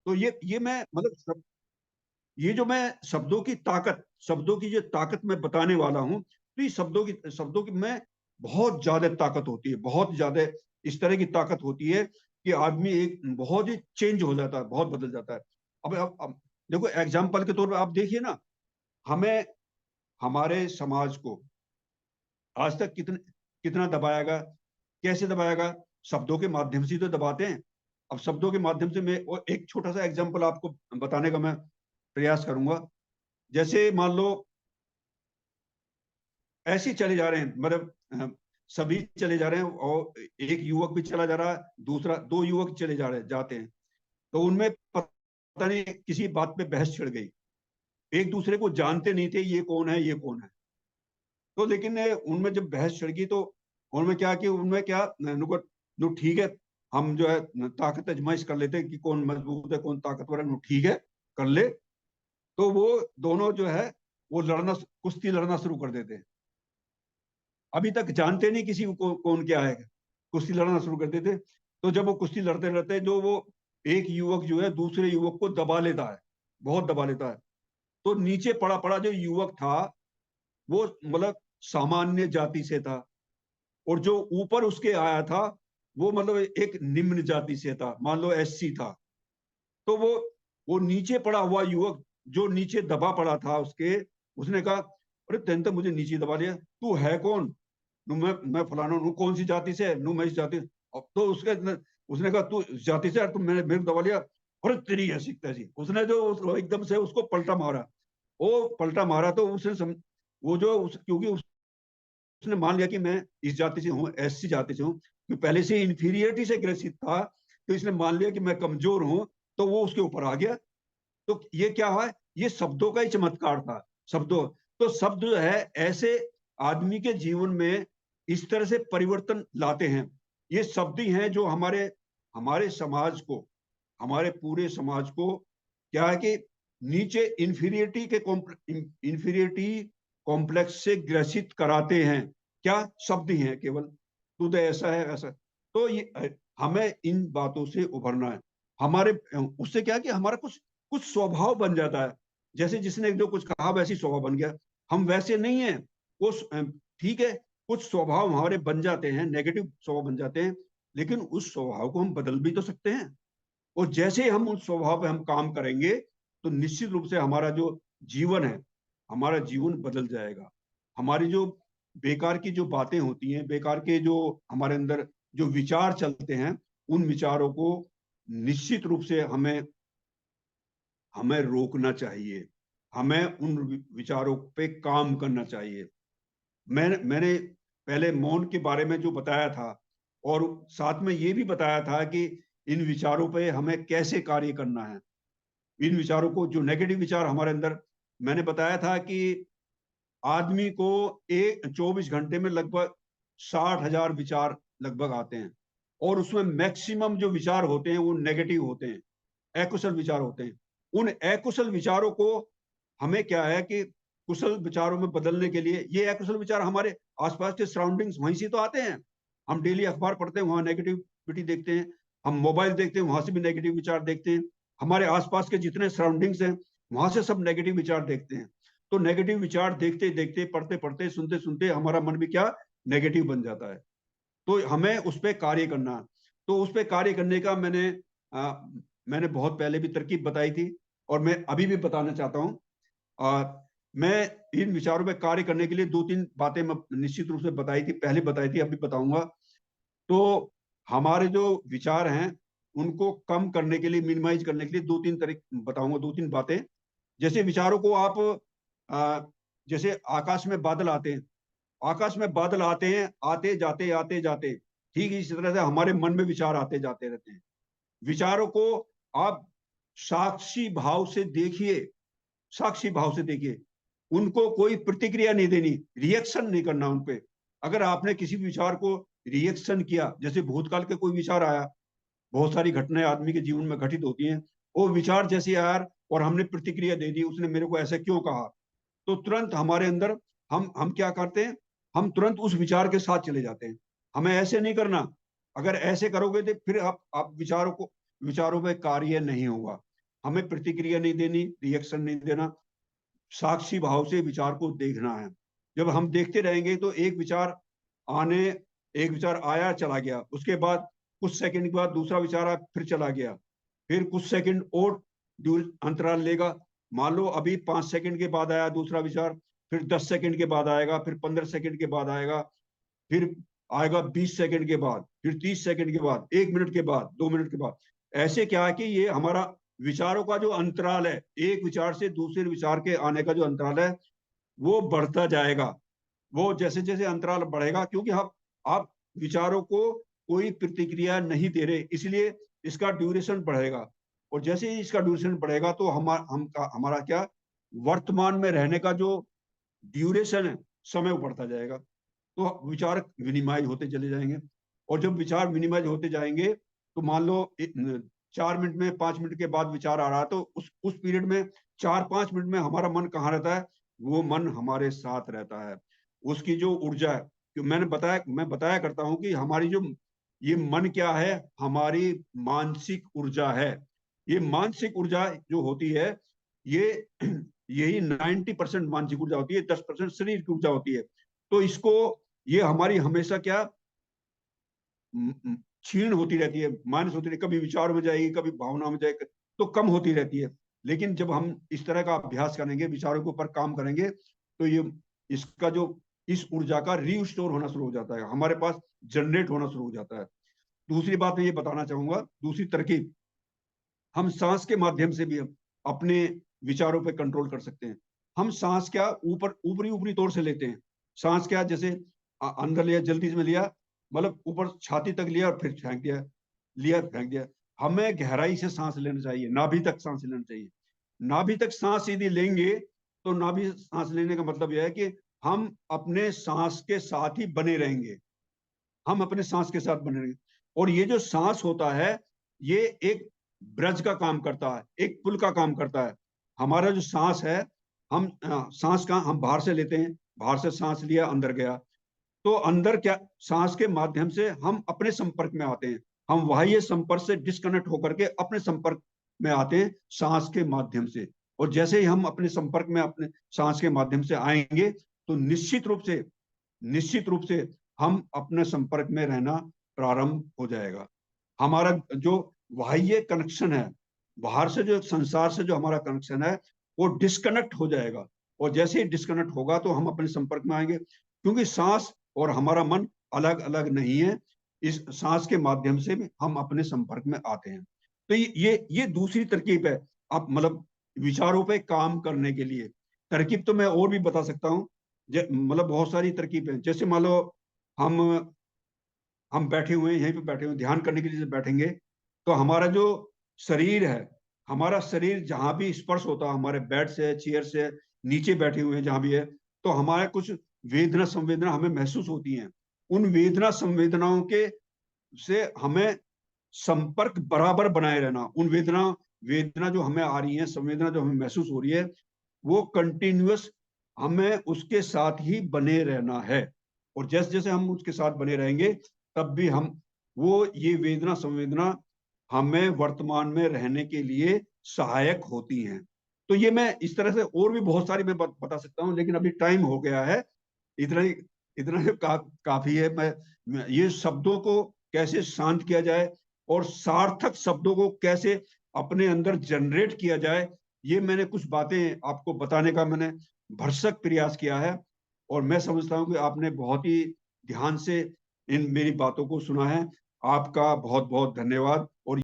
तो ये मैं मतलब ये जो मैं शब्दों की जो ताकत मैं बताने वाला हूँ, तो ये शब्दों की मैं बहुत ज्यादा ताकत होती है, बहुत ज्यादा इस तरह की ताकत होती है कि आदमी एक बहुत ही चेंज हो जाता है, बहुत बदल जाता है। अब देखो, एग्जाम्पल के तौर पर आप देखिए ना, हमें हमारे समाज को आज तक कितना दबाया गया, कैसे दबाया गया? शब्दों के माध्यम से तो दबाते हैं। अब शब्दों के माध्यम से मैं और एक छोटा सा एग्जांपल आपको बताने का मैं प्रयास करूंगा। जैसे मान लो ऐसे ही चले जा रहे हैं, मतलब सभी चले जा रहे हैं और एक युवक भी चला जा रहा है, दूसरा दो युवक चले जा रहे जाते हैं, तो उनमें पता नहीं किसी बात पे बहस छिड़ गई। एक दूसरे को जानते नहीं थे, ये कौन है ये कौन है। तो लेकिन उनमें जब बहस छिड़ गई तो उनमें क्या उनको जो ठीक है, हम जो है ताकत आजमाइश कर लेते हैं कि कौन मजबूत है कौन ताकतवर है, ठीक है कर ले। तो वो दोनों जो है वो कुश्ती लड़ना शुरू कर देते हैं। अभी तक जानते नहीं किसी को कौन क्या है, कुश्ती लड़ना शुरू कर देते। तो जब वो कुश्ती लड़ते लड़ते जो वो एक युवक जो है दूसरे युवक को दबा लेता है, बहुत दबा लेता है। तो नीचे पड़ा पड़ा जो युवक था वो मतलब सामान्य जाति से था, और जो ऊपर उसके आया था वो मतलब एक निम्न जाति से था, मान लो एससी था। तो वो नीचे पड़ा हुआ युवक जो नीचे दबा पड़ा था उसके, उसने कहा अरे तेन तो मुझे नीचे दबा लिया, तू है कौन? नु मैं फलाना हूँ, कौन सी जाति से? नु मैं इस जाति। अब तो उसने कहा तू इस जाति से, तुम मैंने मेरे को दबा लिया, अरे तेरी ऐसी तैसी। उसने जो एकदम से उसको पलटा मारा। वो पलटा मारा तो वो जो क्योंकि उसने मान लिया कि मैं इस जाति से हूँ, एससी जाति से हूँ, कि पहले से इंफीरियरिटी से ग्रसित था, तो इसने मान लिया कि मैं कमजोर हूँ, तो वो उसके ऊपर आ गया। तो ये क्या हुआ? ये शब्दों का ही चमत्कार था। शब्दों तो शब्द जो है ऐसे आदमी के जीवन में इस तरह से परिवर्तन लाते हैं। ये शब्द ही हैं जो हमारे हमारे समाज को, हमारे पूरे समाज को क्या है कि नीचे इंफीरियरिटी कॉम्प्लेक्स से ग्रसित कराते हैं। क्या शब्द ही हैं केवल, तू तो ऐसा है ऐसा। तो ये हमें इन बातों से उभरना है। हमारे उससे क्या कि हमारा कुछ कुछ स्वभाव बन जाता है। जैसे जिसने जो कुछ कहा वैसी स्वभाव बन गया। हम वैसे नहीं है, वो ठीक है, कुछ स्वभाव हमारे बन जाते हैं, नेगेटिव स्वभाव बन जाते हैं, लेकिन उस स्वभाव को हम बदल भी तो सकते हैं। और जैसे ही हम उस स्वभाव पे हम काम करेंगे तो निश्चित रूप से हमारा जो जीवन है, हमारा जीवन बदल जाएगा। हमारी जो बेकार की जो बातें होती हैं, बेकार के जो हमारे अंदर जो विचार चलते हैं, उन विचारों को निश्चित रूप से हमें हमें रोकना चाहिए। हमें उन विचारों पे काम करना चाहिए। मैंने पहले मौन के बारे में जो बताया था, और साथ में ये भी बताया था कि इन विचारों पे हमें कैसे कार्य करना है। इन विचारों को, जो नेगेटिव विचार हमारे अंदर, मैंने बताया था कि आदमी को एक 24 घंटे में लगभग 60,000 विचार लगभग आते हैं, और उसमें मैक्सिमम जो विचार होते हैं वो नेगेटिव होते हैं, अकुशल विचार होते हैं। उन अकुशल विचारों को हमें क्या है कि कुशल विचारों में बदलने के लिए, ये अकुशल विचार हमारे आसपास के सराउंडिंग्स वहीं से तो आते हैं। हम डेली अखबार पढ़ते हैं, वहां नेगेटिविटी देखते हैं। हम मोबाइल देखते हैं, वहां से भी नेगेटिव विचार देखते हैं। हमारे आसपास के जितने सराउंडिंग्स हैं वहां से सब नेगेटिव विचार देखते हैं। तो नेगेटिव विचार देखते देखते, पढ़ते पढ़ते, सुनते सुनते हमारा मन भी क्या, नेगेटिव बन जाता है। तो हमें उस पर कार्य करना। तो उस पर कार्य करने का मैंने बहुत पहले भी तरकीब बताई थी, और मैं अभी भी बताना चाहता हूँ। मैं इन विचारों पे कार्य करने के लिए दो तीन बातें मैं निश्चित रूप से बताई थी, पहले बताई थी, अभी बताऊंगा। तो हमारे जो विचार हैं उनको कम करने के लिए, मिनिमाइज करने के लिए दो तीन तरीके बताऊंगा, दो तीन बातें। जैसे विचारों को आप जैसे आकाश में बादल आते हैं, आकाश में बादल आते हैं, आते जाते, ठीक इसी तरह से हमारे मन में विचार आते जाते रहते हैं। विचारों को आप साक्षी भाव से देखिए, साक्षी भाव से देखिए। उनको कोई प्रतिक्रिया नहीं देनी, रिएक्शन नहीं करना उन पे। अगर आपने किसी विचार को रिएक्शन किया, जैसे भूतकाल के कोई विचार आया, बहुत सारी घटनाएं आदमी के जीवन में घटित होती हैं, वो विचार जैसे आया और हमने प्रतिक्रिया दे दी, उसने मेरे को ऐसा क्यों कहा, तो तुरंत हमारे अंदर हम क्या करते हैं, हम तुरंत उस विचार के साथ चले जाते हैं। हमें ऐसे नहीं करना। अगर ऐसे करोगे तो फिर आप विचारों पे कार्य नहीं होगा। हमें प्रतिक्रिया नहीं देनी, रिएक्शन नहीं देना, साक्षी भाव से विचार को देखना है। जब हम देखते रहेंगे तो एक विचार आया चला गया, उसके बाद कुछ सेकंड के बाद दूसरा विचार आया फिर चला गया, फिर कुछ सेकंड और अंतराल लेगा। मान लो अभी 5 सेकंड के बाद आया दूसरा विचार, फिर 10 सेकंड के बाद आएगा, फिर 15 सेकंड के बाद आएगा, फिर आएगा 20 सेकंड के बाद, फिर 30 सेकंड के बाद, 1 मिनट के बाद, 2 मिनट के बाद। ऐसे क्या है कि ये हमारा विचारों का जो अंतराल है, एक विचार से दूसरे विचार के आने का जो अंतराल है वो बढ़ता जाएगा। वो जैसे जैसे अंतराल बढ़ेगा, क्योंकि आप विचारों को कोई प्रतिक्रिया नहीं दे रहे, इसलिए इसका ड्यूरेशन बढ़ेगा। और जैसे ही इसका ड्यूरेशन बढ़ेगा तो हमारा क्या, वर्तमान में रहने का जो ड्यूरेशन है, समय बढ़ता जाएगा। तो विचार विनिमय होते चले जाएंगे, और जब विचार विनिमय होते जाएंगे तो मान लो 4 मिनट में, 5 मिनट के बाद विचार आ रहा है, तो उस पीरियड में 4-5 मिनट में हमारा मन कहाँ रहता है, वो मन हमारे साथ रहता है। उसकी जो ऊर्जा है, जो मैं बताया करता हूँ कि हमारी जो ये मन क्या है, हमारी मानसिक ऊर्जा है। ये मानसिक ऊर्जा जो होती है, ये यही 90% मानसिक ऊर्जा होती है, 10% शरीर की ऊर्जा होती है। तो इसको, ये हमारी हमेशा क्या क्षीण होती रहती है, माइनस होती रहती है, कभी विचार में जाएगी, कभी भावना में जाएगी, तो कम होती रहती है। लेकिन जब हम इस तरह का अभ्यास करेंगे, विचारों के ऊपर काम करेंगे, तो ये इसका जो इस ऊर्जा का रीस्टोर होना शुरू हो जाता है, हमारे पास जनरेट होना शुरू हो जाता है। दूसरी बात मैं ये बताना चाहूंगा, दूसरी तरकीब, हम सांस के माध्यम से भी हम अपने विचारों पे कंट्रोल कर सकते हैं। हम सांस क्या ऊपरी ऊपरी तौर से लेते हैं। सांस क्या, जैसे अंदर लिया, जल्दी में लिया, मतलब ऊपर छाती तक लिया और फिर फेंक दिया, लिया फेंक दिया। हमें गहराई से सांस लेना चाहिए, नाभि तक सांस लेना चाहिए। नाभि तक सांस यदि लेंगे तो नाभि सांस लेने का मतलब यह है कि हम अपने सांस के साथ ही बने रहेंगे, हम अपने सांस के साथ बने रहेंगे। और ये जो सांस होता है, ये एक ब्रज का काम करता है, एक पुल का काम करता है। हमारा जो सांस है, हम सांस का हम बाहर से लेते हैं, बाहर से सांस लिया, अंदर गया, तो अंदर क्या, सांस के माध्यम से हम अपने संपर्क में आते हैं। हम बाह्य संपर्क से डिस्कनेक्ट होकर के अपने संपर्क में आते हैं सांस के माध्यम से। और जैसे ही हम अपने संपर्क में अपने सांस के माध्यम से आएंगे, तो निश्चित रूप से हम अपने संपर्क में रहना प्रारंभ हो जाएगा। हमारा जो बाह्य कनेक्शन है, बाहर से जो संसार से जो हमारा कनेक्शन है, वो डिस्कनेक्ट हो जाएगा। और जैसे ही डिस्कनेक्ट होगा तो हम अपने संपर्क में आएंगे, क्योंकि सांस और हमारा मन अलग अलग नहीं है। इस सांस के माध्यम से भी हम अपने संपर्क में आते हैं। तो ये दूसरी तरकीब है, आप मतलब विचारों पे काम करने के लिए। तरकीब तो मैं और भी बता सकता हूँ, मतलब बहुत सारी तरकीब है। जैसे मान लो हम हम बैठे हुए हैं, यहीं पे बैठे हुए, ध्यान करने के लिए बैठेंगे, तो हमारा जो शरीर है, हमारा शरीर जहां भी स्पर्श होता है, हमारे बेड से, चेयर से, नीचे बैठे हुए हैं जहां भी है, तो हमारे कुछ वेदना संवेदना हमें महसूस होती हैं। उन वेदना संवेदनाओं के से हमें संपर्क बराबर बनाए रहना। उन वेदना वेदना जो हमें आ रही है, संवेदना जो हमें महसूस हो रही है, वो कंटिन्यूअस हमें उसके साथ ही बने रहना है। और जैसे जैसे हम उसके साथ बने रहेंगे, तब भी हम वो ये वेदना संवेदना हमें वर्तमान में रहने के लिए सहायक होती हैं। तो ये मैं इस तरह से और भी बहुत सारी मैं बता सकता हूँ, लेकिन अभी टाइम हो गया है। इतना ही इतना ही काफी है। मैं ये शब्दों को कैसे शांत किया जाए और सार्थक शब्दों को कैसे अपने अंदर जनरेट किया जाए, ये मैंने कुछ बातें आपको बताने का मैंने भरसक प्रयास किया है। और मैं समझता हूँ कि आपने बहुत ही ध्यान से इन मेरी बातों को सुना है। आपका बहुत बहुत धन्यवाद। और